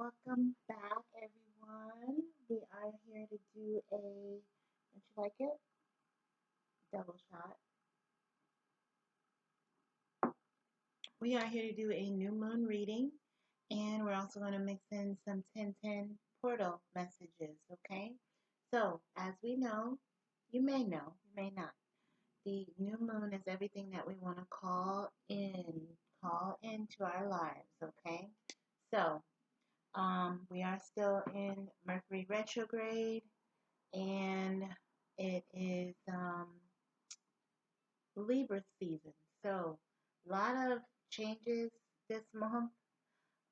Welcome back, everyone. We are here to do a, don't you like it? Double shot. We are here to do a new moon reading, and we're also going to mix in some 1010 portal messages, okay? So, as we know, you may not. The new moon is everything that we want to call into our lives, okay? So, we are still in Mercury retrograde, and it is Libra season. So, a lot of changes this month.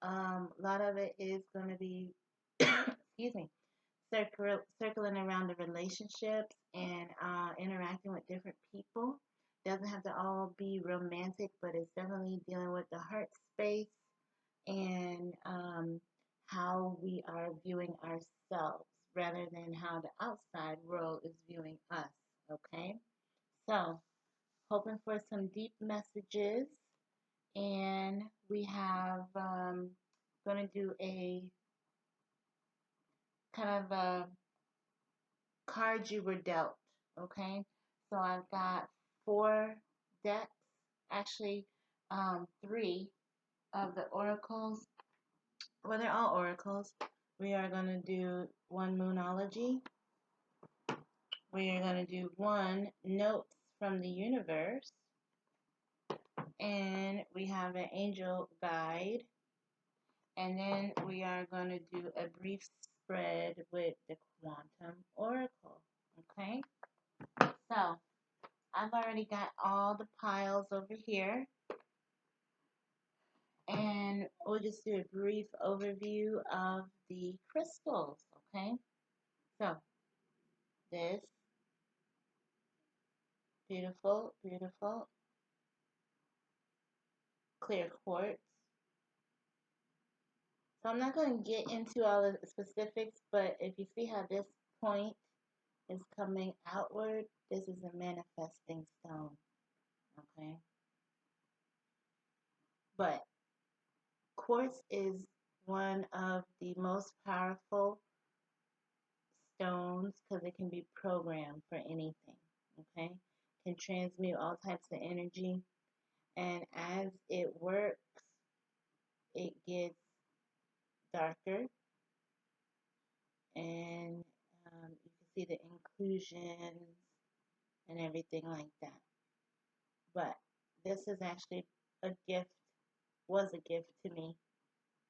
A lot of it is going to be, excuse me, circling around the relationships and interacting with different people. Doesn't have to all be romantic, but it's definitely dealing with the heart space and how we are viewing ourselves rather than how the outside world is viewing us. Okay? So, hoping for some deep messages, and we have going to do a kind of a cards you were dealt. Okay? So, I've got 4 decks, actually, 3 of the oracles. Well, they're all oracles. We are going to do one moonology. We are going to do one notes from the universe. And we have an angel guide. And then we are going to do a brief spread with the quantum oracle. Okay? So, I've already got all the piles over here. And we'll just do a brief overview of the crystals. Okay? So, this beautiful, beautiful clear quartz. So I'm not going to get into all the specifics, but if you see how this point is coming outward, this is a manifesting stone, okay? But quartz is one of the most powerful stones because it can be programmed for anything, okay? Can transmute all types of energy, and as it works, it gets darker, and you can see the inclusions and everything like that. But this is actually a gift, was a gift to me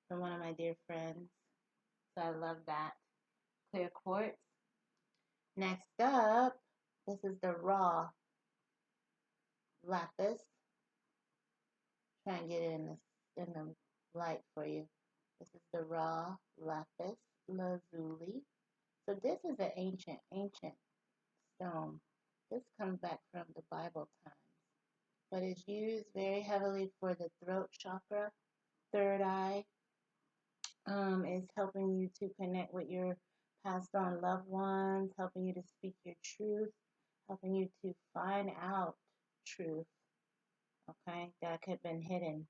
from one of my dear friends. So I love that. Clear quartz. Next up, this is the raw lapis. Try and get it in the light for you. This is the raw lapis lazuli. So this is an ancient stone. This comes back from the Bible times, but it's used very heavily for the throat chakra, third eye. Is helping you to connect with your passed on loved ones, helping you to speak your truth, helping you to find out truth, okay, that could have been hidden.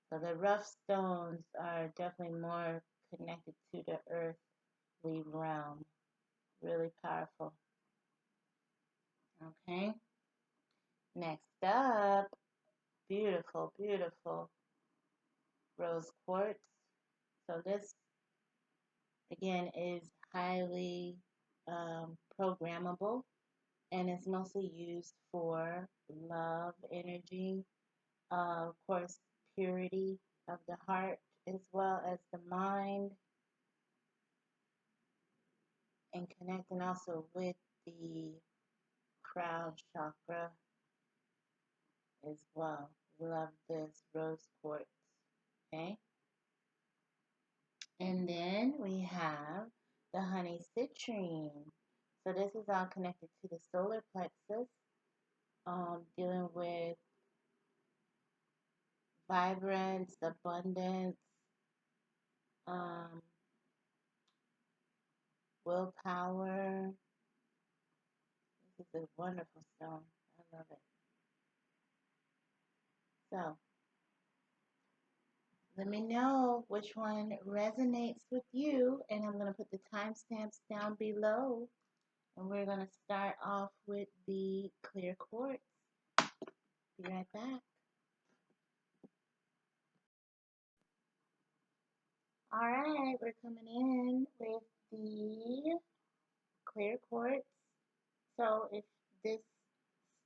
So the rough stones are definitely more connected to the earthly realm. Really powerful. Okay. Next up, beautiful, beautiful rose quartz. So this again is highly programmable, and it's mostly used for love energy, of course, purity of the heart as well as the mind, and connecting also with the crown chakra as well. Love this rose quartz. Okay. And then we have the honey citrine. So this is all connected to the solar plexus, dealing with vibrance, abundance, um, willpower. This is a wonderful stone. I love it. So Let me know which one resonates with you, and I'm going to put the timestamps down below. And we're going to start off with the clear quartz. Be right back. All right, we're coming in with the clear quartz. So if this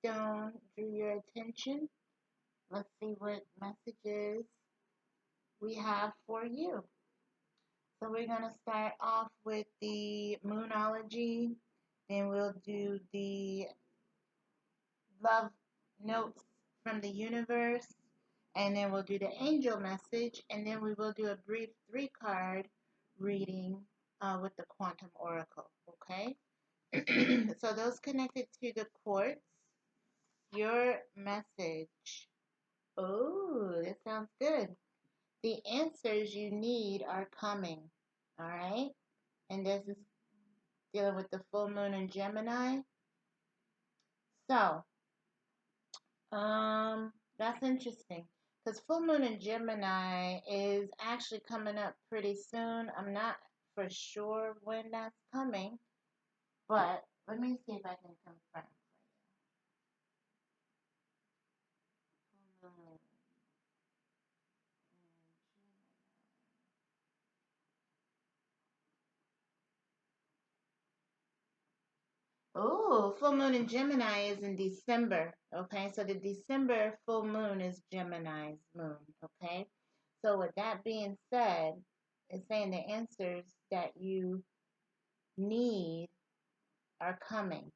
stone drew your attention, let's see what messages we have for you. So we're going to start off with the moonology, then we'll do the love notes from the universe, and then we'll do the angel message, and then we will do a brief 3-card reading with the quantum oracle, okay? So those connected to the quartz, your message. Oh, that sounds good. The answers you need are coming, all right? And this is dealing with the full moon in Gemini. So, that's interesting because full moon in Gemini is actually coming up pretty soon. I'm not for sure when that's coming, but let me see if I can confirm for you. Full moon. Oh, full moon in Gemini is in December. Okay, so the December full moon is Gemini's moon. Okay, so with that being said, it's saying the answers that you need are coming.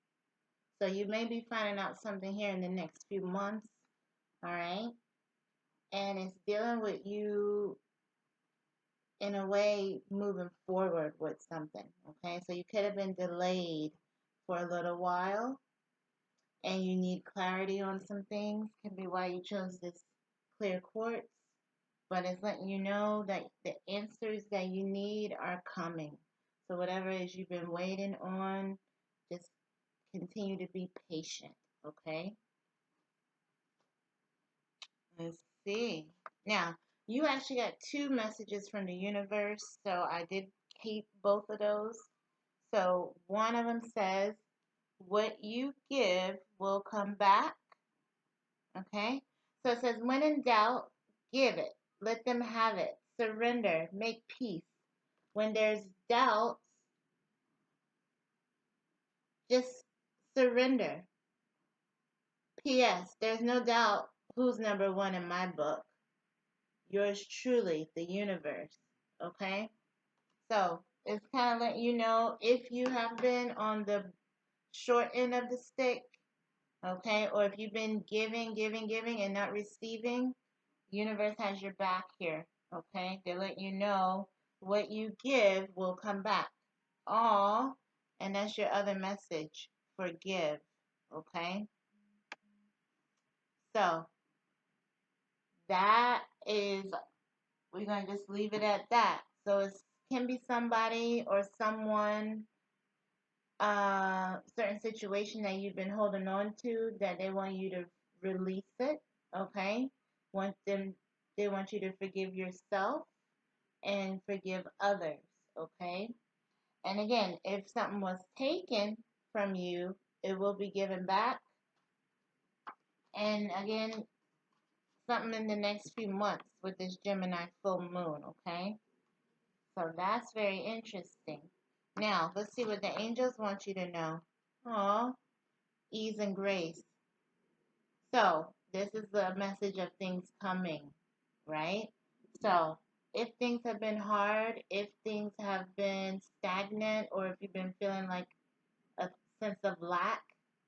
So you may be finding out something here in the next few months. All right, and it's dealing with you in a way moving forward with something. Okay, so you could have been delayed for a little while and you need clarity on some things, can be why you chose this clear quartz. But it's letting you know that the answers that you need are coming. So whatever it is you've been waiting on, just continue to be patient, okay? Let's see. Now, you actually got 2 messages from the universe, so I did keep both of those. So one of them says, what you give will come back. Okay? So it says, when in doubt, give it. Let them have it. Surrender. Make peace. When there's doubts, just surrender. P.S. There's no doubt who's number 1 in my book. Yours truly, the universe. Okay? So it's kind of letting you know if you have been on the short end of the stick, okay, or if you've been giving, and not receiving, universe has your back here, okay? They let you know what you give will come back. All, and that's your other message, forgive, okay? So that is, we're going to just leave it at that. So it can be somebody or someone, certain situation that you've been holding on to that they want you to release it, okay? They want you to forgive yourself and forgive others, okay? And again, if something was taken from you, it will be given back. And again, something in the next few months with this Gemini full moon, okay? So that's very interesting. Now, let's see what the angels want you to know. Aw, ease and grace. So, this is the message of things coming, right? So, if things have been hard, if things have been stagnant, or if you've been feeling like a sense of lack,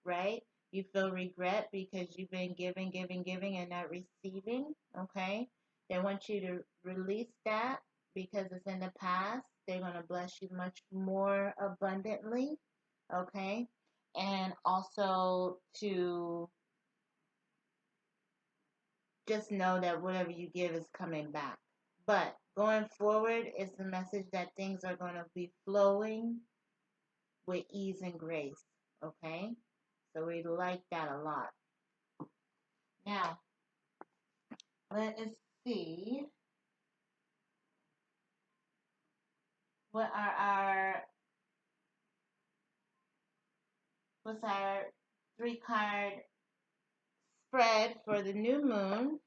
right? You feel regret because you've been giving, and not receiving, okay? They want you to release that because it's in the past. They're going to bless you much more abundantly, okay? And also to just know that whatever you give is coming back. But going forward, it's the message that things are going to be flowing with ease and grace, okay? So we like that a lot. Now, let us see. What are our what's our 3 card spread for the new moon?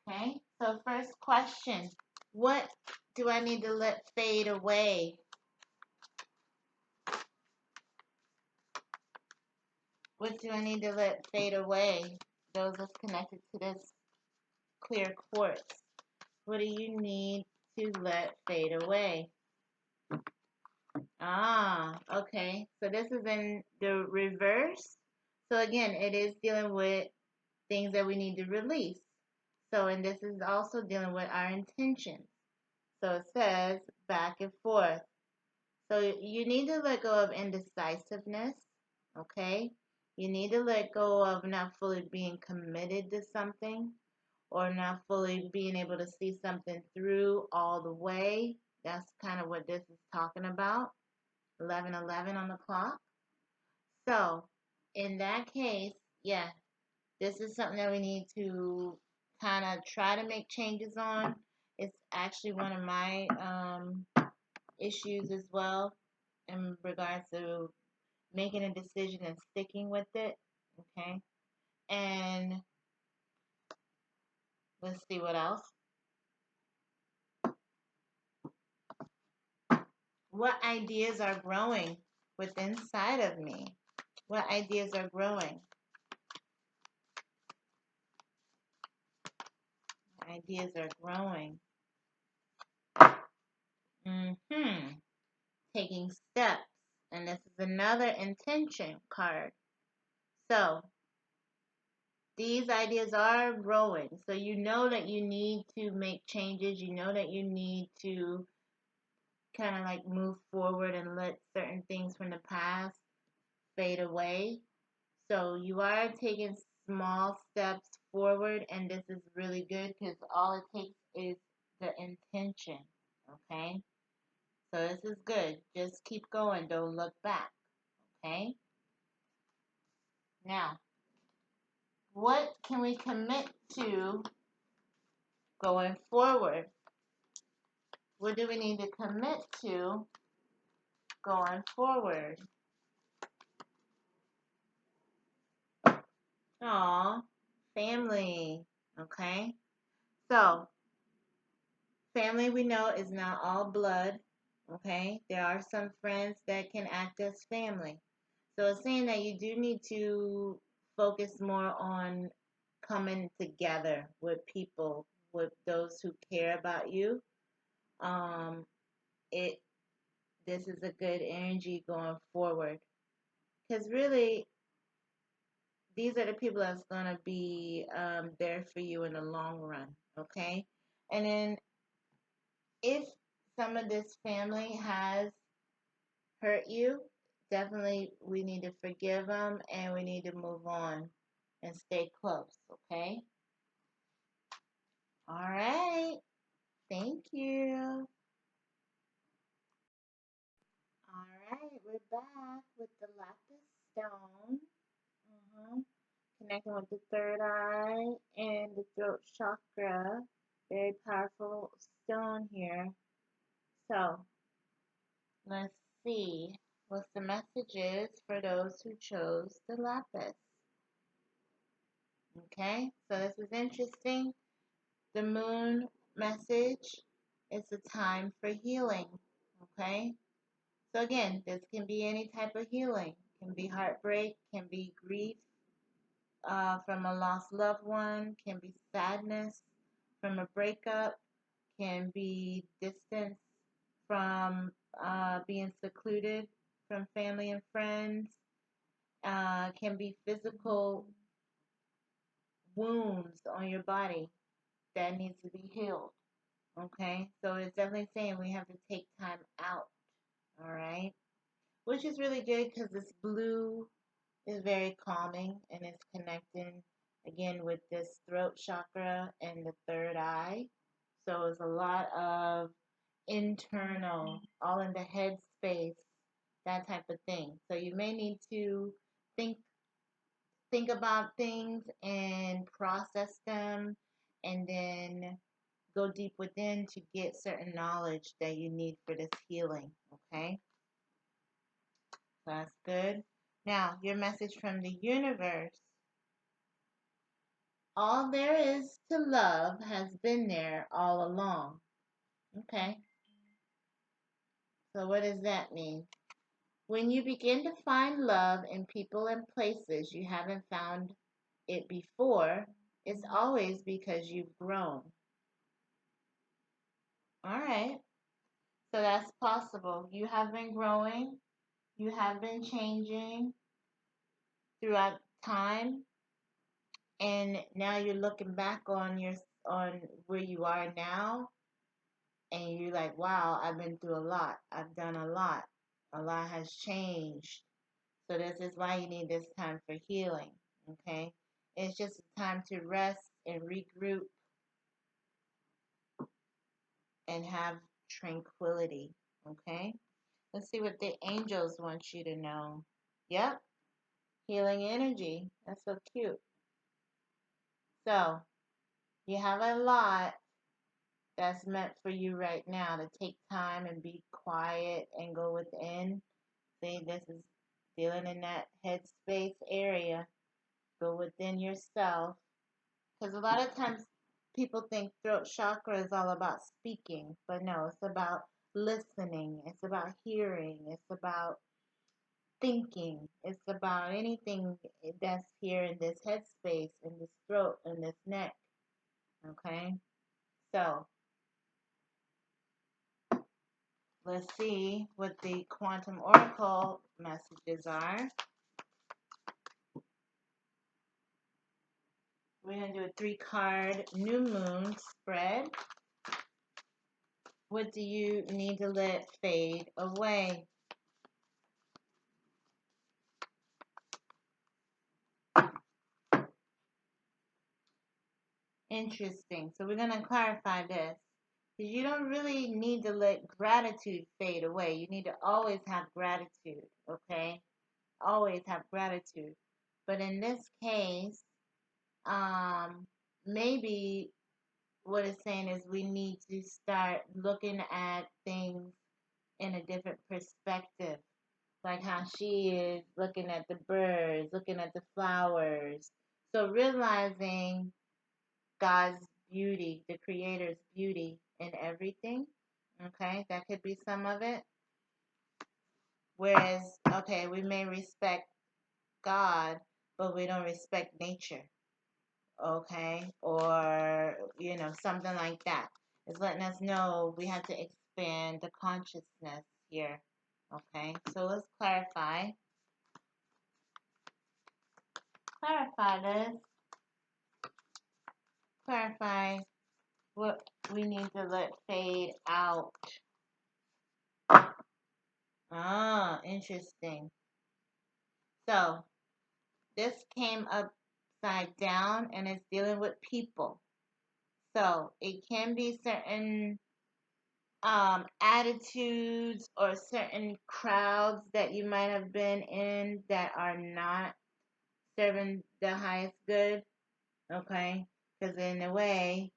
Okay, so first question, what do I need to let fade away? What do I need to let fade away? Those that's connected to this clear quartz. What do you need to let fade away? Ah, okay. So this is in the reverse. So again, it is dealing with things that we need to release. So, and this is also dealing with our intentions. So it says back and forth. So you need to let go of indecisiveness, okay? You need to let go of not fully being committed to something or not fully being able to see something through all the way. That's kind of what this is talking about. 11:11 on the clock. So, in that case, yeah, this is something that we need to kind of try to make changes on. It's actually one of my issues as well in regards to making a decision and sticking with it. Okay. And let's see what else. What ideas are growing within inside of me? What ideas are growing? Ideas are growing. Taking steps. And this is another intention card. So these ideas are growing. So you know that you need to make changes. You know that you need to kind of like move forward and let certain things from the past fade away. So you are taking small steps forward, and this is really good because all it takes is the intention. Okay? So this is good. Just keep going. Don't look back. Okay? Now, what can we commit to going forward? What do we need to commit to going forward? Aw, family. Okay? So, family we know is not all blood. Okay? There are some friends that can act as family. So it's saying that you do need to focus more on coming together with people, with those who care about you. Um, it this is a good energy going forward because really these are the people that's gonna be there for you in the long run. Okay, and then if some of this family has hurt you, definitely we need to forgive them and we need to move on and stay close, okay? All right. Thank you. All right, we're back with the lapis stone. Connecting with the third eye and the throat chakra. Very powerful stone here. So, let's see what's the messages for those who chose the lapis. Okay, so this is interesting. The moon message is a time for healing. Okay, so again, this can be any type of healing. It can be heartbreak, can be grief from a lost loved one, can be sadness from a breakup, can be distance from being secluded from family and friends, can be physical wounds on your body that needs to be healed. Okay, so it's definitely saying we have to take time out. All right, which is really good because this blue is very calming and it's connecting again with this throat chakra and the third eye. So it's a lot of internal, all in the head space, that type of thing. So you may need to think think about things and process them, and then go deep within to get certain knowledge that you need for this healing. Okay, so that's good. Now, your message from the universe. All there is to love has been there all along. Okay, so what does that mean? When you begin to find love in people and places you haven't found it before, it's always because you've grown. All right. So that's possible. You have been growing, you have been changing throughout time, and now you're looking back on where you are now, and you're like, wow, I've been through a lot. I've done a lot. A lot has changed. So this is why you need this time for healing. Okay? It's just a time to rest and regroup and have tranquility. Okay? Let's see what the angels want you to know. Yep, healing energy. That's so cute. So, you have a lot that's meant for you right now to take time and be quiet and go within. See, this is dealing in that headspace area. Go within yourself. Because a lot of times people think throat chakra is all about speaking, but no, it's about listening. It's about hearing. It's about thinking. It's about anything that's here in this headspace, in this throat, in this neck. Okay? So, let's see what the quantum oracle messages are. We're going to do a 3-card new moon spread. What do you need to let fade away? Interesting. So we're going to clarify this. Because you don't really need to let gratitude fade away. You need to always have gratitude, okay? Always have gratitude. But in this case, maybe what it's saying is we need to start looking at things in a different perspective. Like how she is looking at the birds, looking at the flowers. So realizing God's beauty, the Creator's beauty in everything. Okay, that could be some of it. Whereas, okay, we may respect God, but we don't respect nature. Okay, or something like that. It's letting us know we have to expand the consciousness here. Okay, so let's clarify. Clarify this. Clarify what we need to let fade out. Ah, interesting. So, this came upside down and it's dealing with people. So, it can be certain attitudes or certain crowds that you might have been in that are not serving the highest good. Okay? Because in a way,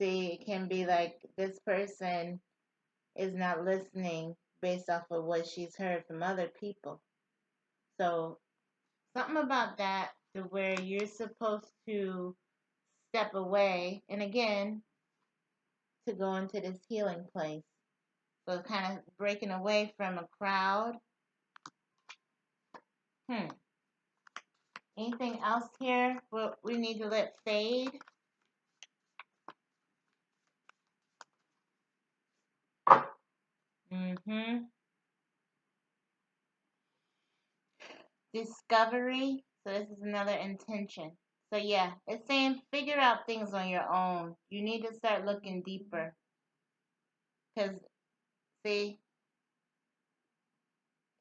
see, it can be like this person is not listening based off of what she's heard from other people. So, something about that to where you're supposed to step away and again to go into this healing place. So, kind of breaking away from a crowd. Anything else here? What we need to let fade? Discovery. So this is another intention. So yeah, it's saying figure out things on your own. You need to start looking deeper. Because, see,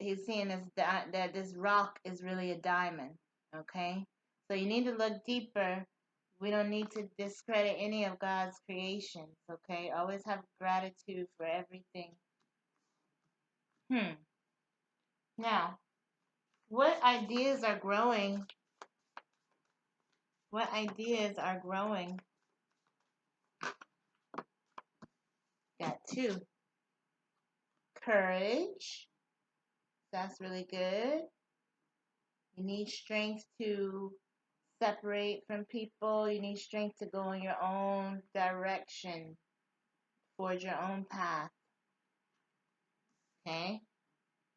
he's seeing that this rock is really a diamond. Okay? So you need to look deeper. We don't need to discredit any of God's creations. Okay? Always have gratitude for everything. Now, What ideas are growing? What ideas are growing? Got two. Courage. That's really good. You need strength to separate from people. You need strength to go in your own direction, forge your own path. Okay?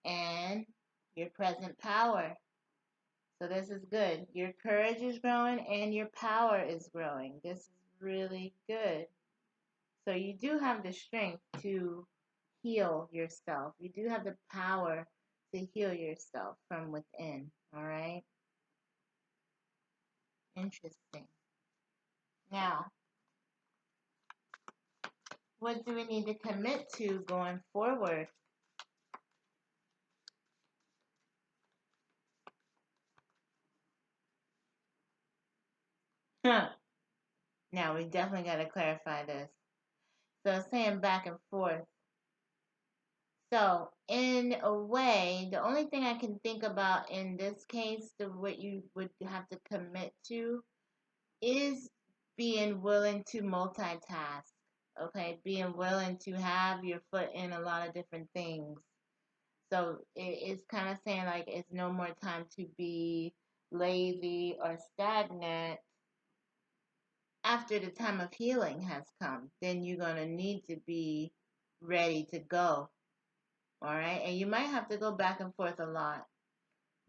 And your present power. So this is good. Your courage is growing and your power is growing. This is really good. So you do have the strength to heal yourself. You do have the power to heal yourself from within. All right? Interesting. Now, what do we need to commit to going forward? Huh. Now, we definitely got to clarify this. So, saying back and forth. So, in a way, the only thing I can think about in this case, what you would have to commit to, is being willing to multitask. Okay, being willing to have your foot in a lot of different things. So it's kind of saying like it's no more time to be lazy or stagnant after the time of healing has come. Then you're going to need to be ready to go. All right. And you might have to go back and forth a lot,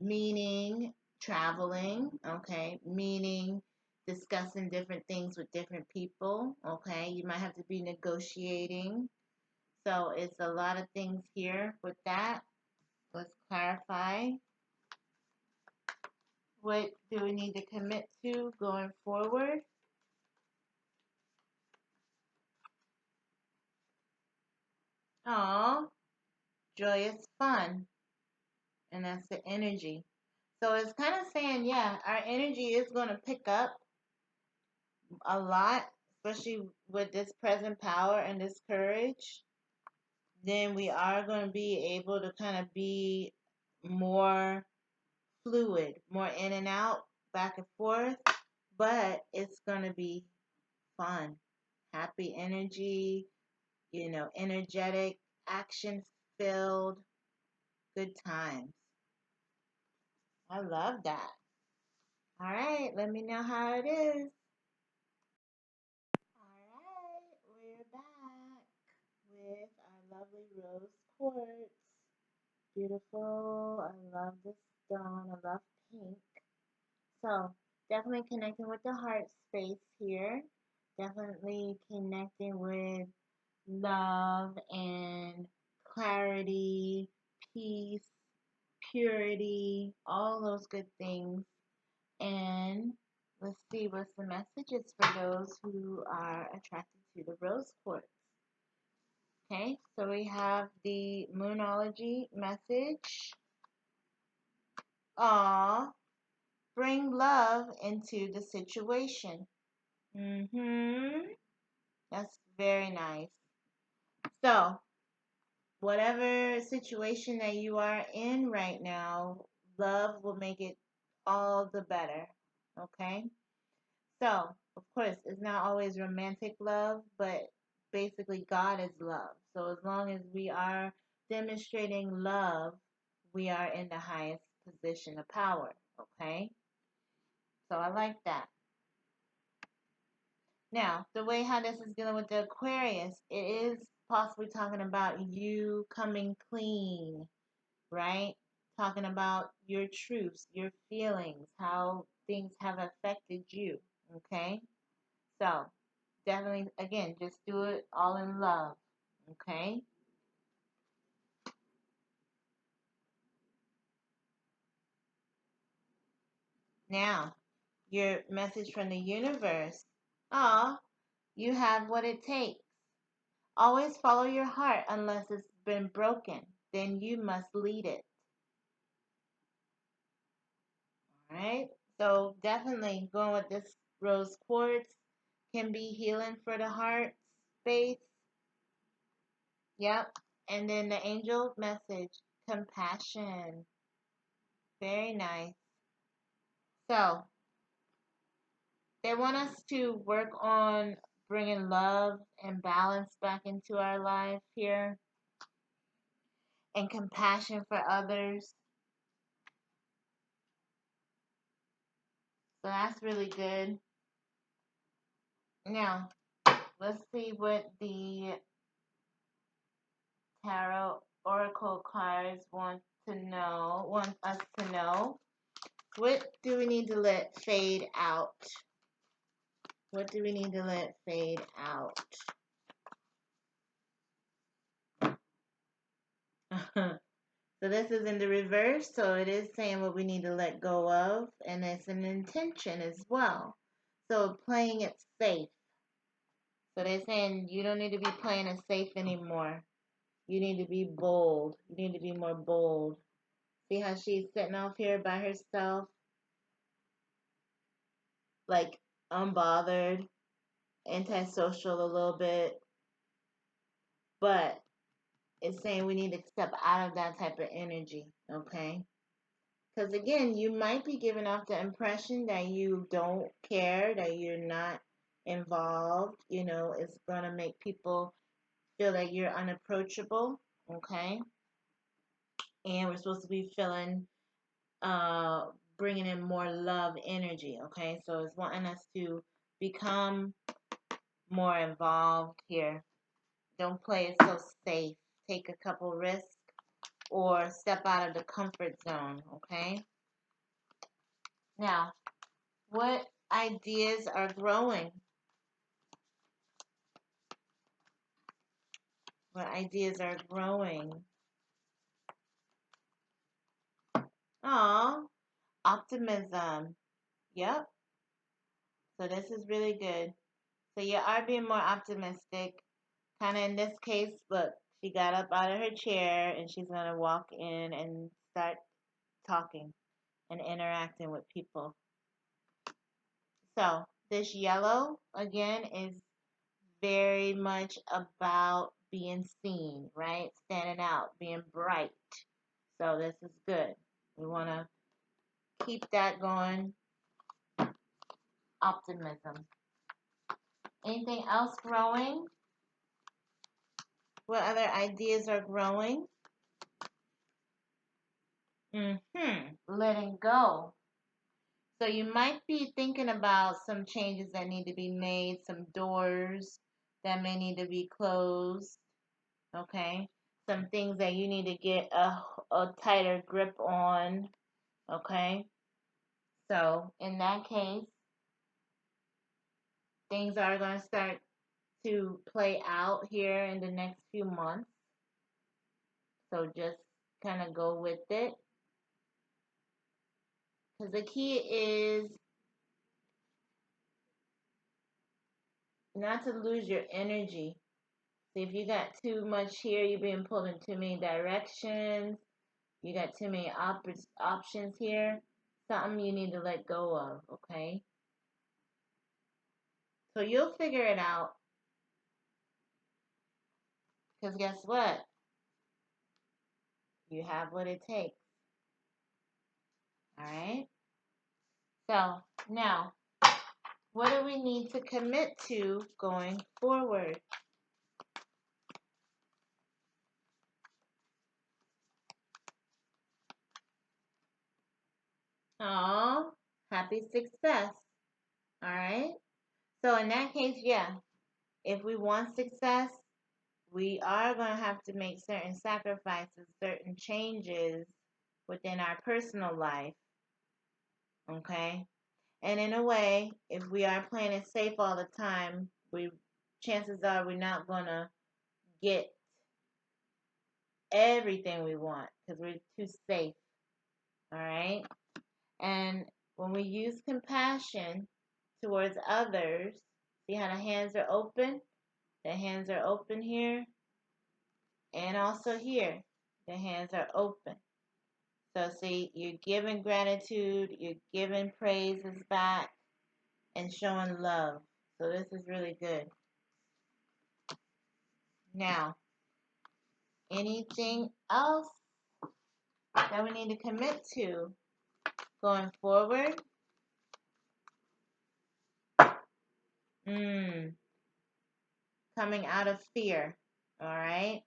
meaning traveling. Okay. Meaning discussing different things with different people. Okay. You might have to be negotiating. So it's a lot of things here with that. Let's clarify. What do we need to commit to going forward? Oh, joyous fun. And that's the energy. So it's kind of saying, yeah, our energy is going to pick up a lot, especially with this present power and this courage. Then we are going to be able to kind of be more fluid, more in and out, back and forth. But it's going to be fun, happy energy, energetic, action filled, good times. I love that. All right, let me know how it is. All right, we're back with our lovely rose quartz. Beautiful. I love this stone. I love pink. So, definitely connecting with the heart space here. Definitely connecting with love and clarity, peace, purity, all those good things. And let's see what's the messages for those who are attracted to the rose quartz. Okay, so we have the Moonology message. Aw, bring love into the situation. That's very nice. So, whatever situation that you are in right now, love will make it all the better. Okay? So, of course, it's not always romantic love, but basically, God is love. So, as long as we are demonstrating love, we are in the highest position of power. Okay? So, I like that. Now, the way how this is dealing with the Aquarius, it is possibly talking about you coming clean, right? Talking about your truths, your feelings, how things have affected you, okay? So, definitely, again, just do it all in love, okay? Now, your message from the universe. Ah, you have what it takes. Always follow your heart unless it's been broken. Then you must lead it. All right? So, definitely going with this rose quartz can be healing for the heart space. Yep. And then the angel message, compassion. Very nice. So, they want us to work on bringing love and balance back into our life here and compassion for others. So that's really good. Now, let's see what the tarot oracle cards want us to know. What do we need to let fade out? What do we need to let fade out? So this is in the reverse, so it is saying what we need to let go of, and it's an intention as well. So playing it safe. So they're saying you don't need to be playing it safe anymore. You need to be bold. You need to be more bold. See how she's sitting off here by herself, like unbothered, antisocial a little bit, but it's saying we need to step out of that type of energy, okay? Because again, you might be giving off the impression that you don't care, that you're not involved. You know, it's going to make people feel that you're unapproachable, okay? And we're supposed to be feeling, bringing in more love energy, okay? So it's wanting us to become more involved here. Don't play it so safe. Take a couple risks or step out of the comfort zone, okay? Now, what ideas are growing? What ideas are growing? Oh, optimism. Yep. So this is really good. So you are being more optimistic. Kind of in this case, look, she got up out of her chair and she's going to walk in and start talking and interacting with people. So this yellow, again, is very much about being seen, right? Standing out, being bright. So this is good. We want to keep that going. Optimism. Anything else growing? What other ideas are growing? Letting go. So you might be thinking about some changes that need to be made, some doors that may need to be closed, okay? Some things that you need to get a tighter grip on, okay? So in that case, things are going to start to play out here in the next few months. So just kind of go with it. Because the key is not to lose your energy. See, if you got too much here, you're being pulled in too many directions. You got too many options here. Something you need to let go of, okay? So you'll figure it out. Because guess what? You have what it takes. All right? So now, what do we need to commit to going forward? Oh, happy success. All right? So in that case, yeah, if we want success, we are going to have to make certain sacrifices, certain changes within our personal life. Okay? And in a way, if we are playing it safe all the time, chances are we're not going to get everything we want because we're too safe. All right? And when we use compassion towards others, see how the hands are open? The hands are open here and also here. The hands are open. So see, you're giving gratitude, you're giving praises back, and showing love. So this is really good. Now, anything else that we need to commit to Going forward. Coming out of fear. All right.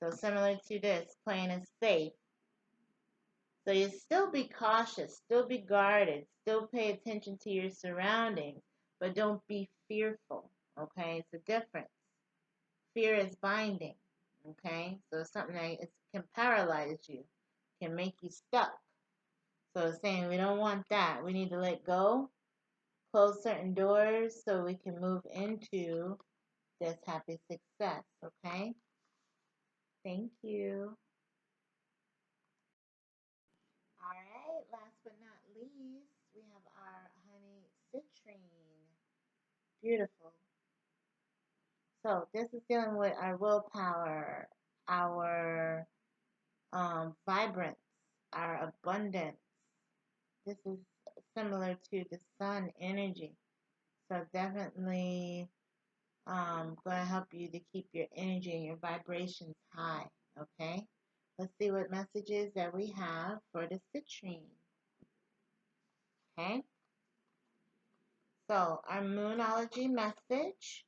So similar to this, playing it safe. So you still be cautious, still be guarded, still pay attention to your surroundings, but don't be fearful. Okay. It's a difference. Fear is binding. Okay. So it's something that can paralyze you, can make you stuck. So it's saying we don't want that. We need to let go, close certain doors so we can move into this happy success. Okay. Thank you. All right, last but not least, we have our honey citrine. Beautiful. So this is dealing with our willpower, our vibrance, our abundance. This is similar to the sun energy. So definitely going to help you to keep your energy and your vibrations high. Okay. Let's see what messages that we have for the citrine. Okay. So our moonology message.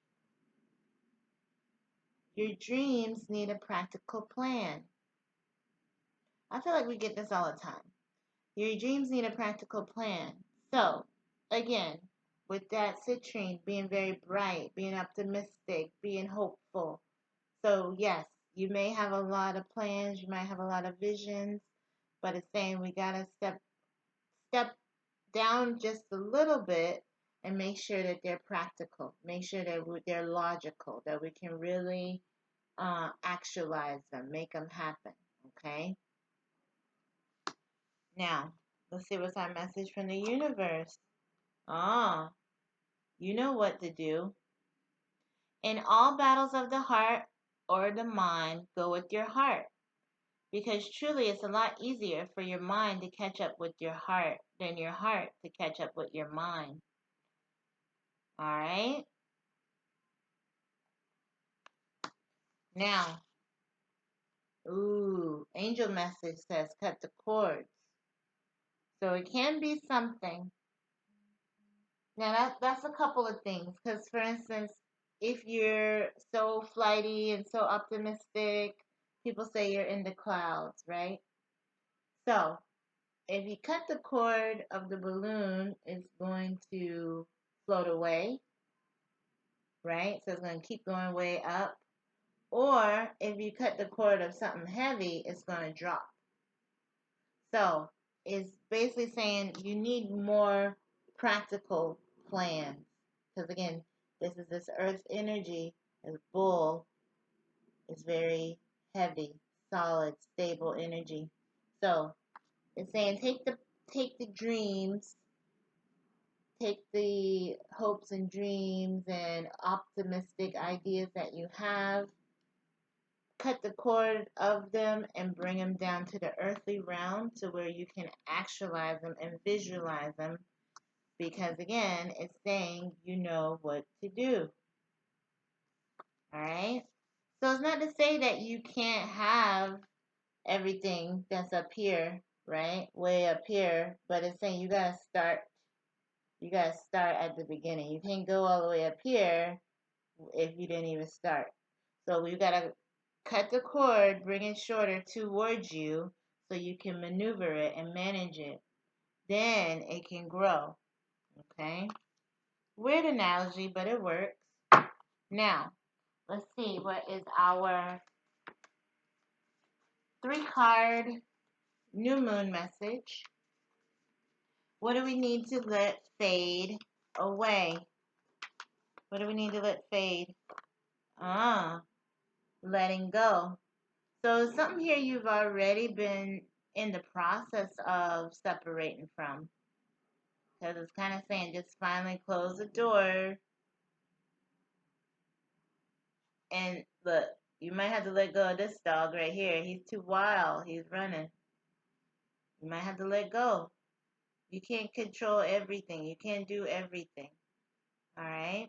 Your dreams need a practical plan. I feel like we get this all the time. Your dreams need a practical plan. So, again, with that citrine being very bright, being optimistic, being hopeful. So, yes, you may have a lot of plans, you might have a lot of visions, but it's saying we got to step down just a little bit and make sure that they're practical. Make sure that they're logical, that we can really actualize them, make them happen. Okay? Now, let's see what's our message from the universe. Ah, you know what to do. In all battles of the heart or the mind, go with your heart. Because truly, it's a lot easier for your mind to catch up with your heart than your heart to catch up with your mind. All right? Now, angel message says cut the cords. So it can be something. Now that's a couple of things. Because for instance, if you're so flighty and so optimistic, people say you're in the clouds, right? So if you cut the cord of the balloon, it's going to float away, right? So it's going to keep going way up. Or if you cut the cord of something heavy, it's going to drop. So it's basically saying you need more practical plans. Because again, this earth energy, this bull, is very heavy, solid, stable energy. So it's saying take the dreams, take the hopes and dreams and optimistic ideas that you have, cut the cord of them and bring them down to the earthly realm to where you can actualize them and visualize them, because again it's saying you know what to do. All right, so it's not to say that you can't have everything that's up here, right, way up here, but it's saying you gotta start at the beginning. You can't go all the way up here if you didn't even start. So you gotta cut the cord, bring it shorter towards you so you can maneuver it and manage it. Then it can grow. Okay? Weird analogy, but it works. Now, let's see what is our 3-card new moon message. What do we need to let fade away? What do we need to let fade? Letting go. So something here you've already been in the process of separating from. Because it's kind of saying just finally close the door. And look, you might have to let go of this dog right here. He's too wild. He's running. You might have to let go. You can't control everything. You can't do everything. All right?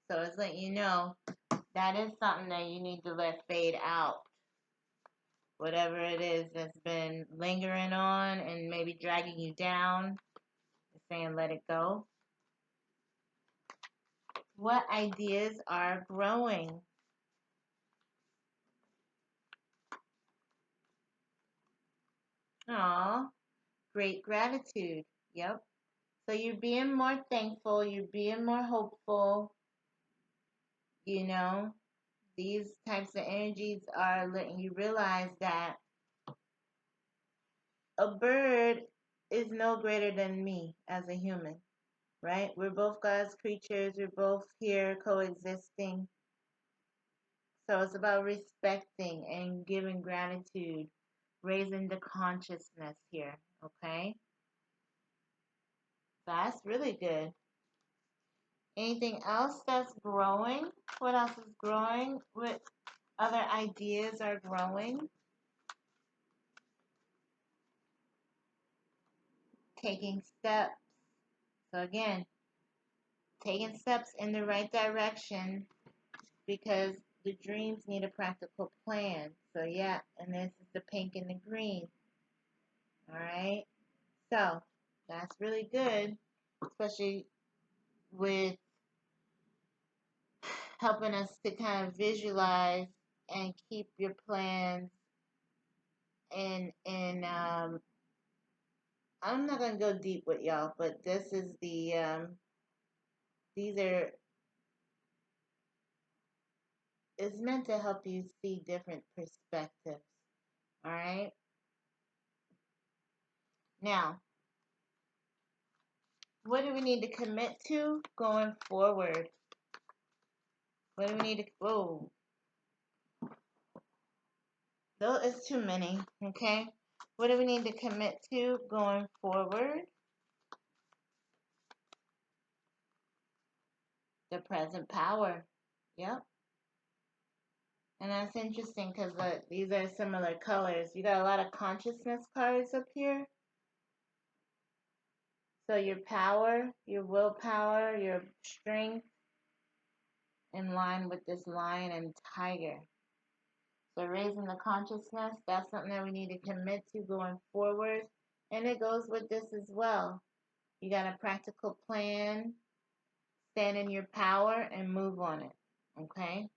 So it's letting you know that is something that you need to let fade out. whatever it is that's been lingering on and maybe dragging you down. It's saying let it go. What ideas are growing? Aw, great gratitude. Yep. So you're being more thankful, you're being more hopeful, you know. These types of energies are letting you realize that a bird is no greater than me as a human, right? We're both God's creatures, we're both here coexisting. So it's about respecting and giving gratitude, raising the consciousness here, okay? That's really good. Anything else that's growing? What else is growing? What other ideas are growing? Taking steps. So again, taking steps in the right direction because the dreams need a practical plan. So yeah, and this is the pink and the green. All right. So that's really good, especially with helping us to kind of visualize and keep your plans in. I'm not gonna go deep with y'all, but this is these are it's meant to help you see different perspectives. All right. Now, what do we need to commit to going forward? What do we need to? Whoa, though it's too many. Okay. What do we need to commit to going forward? The present power. Yep. And that's interesting because these are similar colors. You got a lot of consciousness cards up here. So your power, your willpower, your strength in line with this lion and tiger. So raising the consciousness, that's something that we need to commit to going forward. And it goes with this as well. You got a practical plan, stand in your power, and move on it. Okay?